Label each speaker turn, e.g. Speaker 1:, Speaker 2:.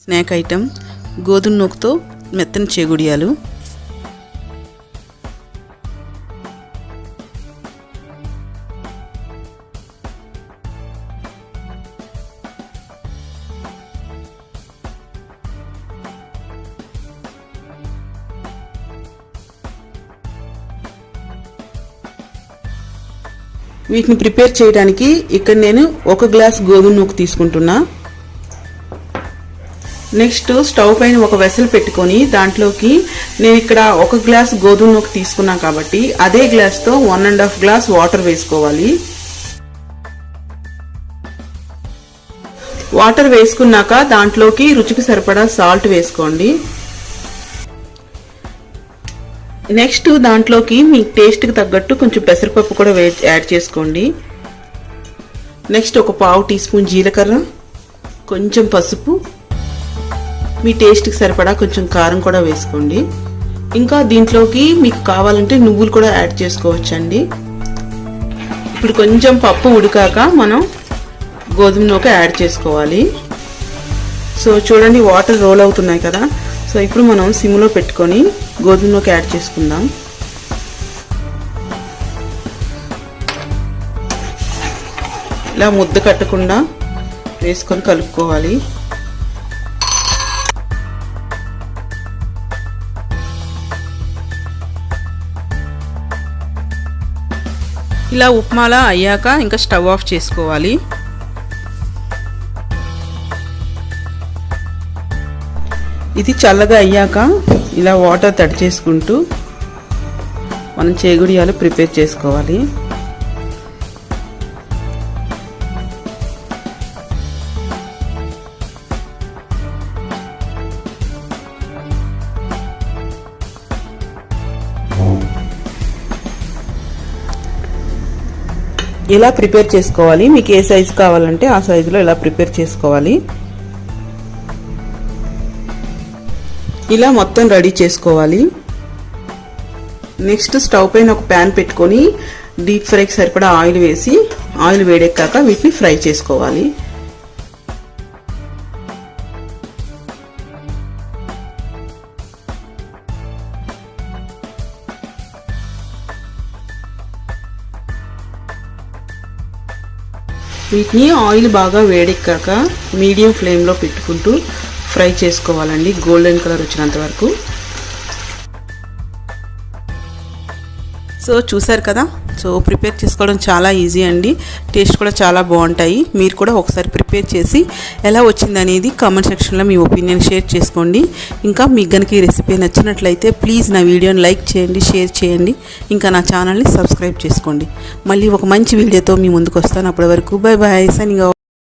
Speaker 1: Snack item గోధుమ నూకతో మెత్తని చేగుడియాలు. వీటిని ప్రిపేర్ చేయడానికి ఇక్కడ నేను 1 గ్లాస్ గోధుమ నూక తీసుకుంటున్నా. నెక్స్ట్ స్టవ్ పైన ఒక వెసల్ పెట్టుకొని దాంట్లోకి నేను ఇక్కడ 1 గ్లాస్ గోధుమ నూక తీసుకున్నా కాబట్టి అదే గ్లాస్తో 1.5 గ్లాస్ వాటర్ వేసుకోవాలి. వాటర్ వేసుకున్నాక దాంట్లోకి రుచికి సరిపడా సాల్ట్ వేసుకోండి. నెక్స్ట్ దాంట్లోకి మీ టేస్ట్కి తగ్గట్టు కొంచెం పెసరపప్పు కూడా యాడ్ చేసుకోండి. నెక్స్ట్ ఒక 1/2 టీ స్పూన్ జీలకర్ర, కొంచెం పసుపు, మీ టేస్ట్కి సరిపడా కొంచెం కారం కూడా వేసుకోండి. ఇంకా దీంట్లోకి మీకు కావాలంటే నువ్వులు కూడా యాడ్ చేసుకోవచ్చండి. ఇప్పుడు కొంచెం పప్పు ఉడికాక మనం గోధుమ నూక యాడ్ చేసుకోవాలి. సో చూడండి వాటర్ రోల్ అవుతున్నాయి కదా. సో ఇప్పుడు మనం సిమ్లో పెట్టుకొని గోధుమ నూక యాడ్ చేసుకుందాం. ఇలా ముద్ద కట్టకుండా వేసుకొని కలుపుకోవాలి. ఇలా ఉప్మాలా అయ్యాక ఇంకా స్టవ్ ఆఫ్ చేసుకోవాలి. ఇది చల్లగా అయ్యాక ఇలా వాటర్ తడి చేసుకుంటూ మనం చేగుడియాలు ప్రిపేర్ చేసుకోవాలి. ఇలా ప్రిపేర్ చేసుకోవాలి. మీకు ఏ సైజు కావాలంటే ఆ సైజులో ఇలా ప్రిపేర్ చేసుకోవాలి. ఇలా మొత్తం రెడీ చేసుకోవాలి. నెక్స్ట్ స్టవ్ పైన ఒక ప్యాన్ పెట్టుకొని డీప్ ఫ్రైకి సరిపడా ఆయిల్ వేసి ఆయిల్ వేడెక్కాక వీటిని ఫ్రై చేసుకోవాలి. వీటిని ఆయిల్ బాగా వేడెక్కాక మీడియం ఫ్లేమ్లో పెట్టుకుంటూ ఫ్రై చేసుకోవాలండి, గోల్డెన్ కలర్ వచ్చినంత వరకు. సో చూసారు కదా. సో ప్రిపేర్ చేసుకోవడం చాలా ఈజీ అండి, టేస్ట్ కూడా చాలా బాగుంటాయి. మీరు కూడా ఒకసారి ప్రిపేర్ చేసి ఎలా వచ్చిందనేది కామెంట్ సెక్షన్లో మీ ఒపీనియన్ షేర్ చేసుకోండి. ఇంకా మీకు కనుక ఈ రెసిపీ నచ్చినట్లయితే ప్లీజ్ నా వీడియోని లైక్ చేయండి, షేర్ చేయండి, ఇంకా నా ఛానల్ని సబ్స్క్రైబ్ చేసుకోండి. మళ్ళీ ఒక మంచి వీడియోతో మీ ముందుకు వస్తాను. అప్పటి వరకు బై బాయ్, సైనింగ్ ఆఫ్.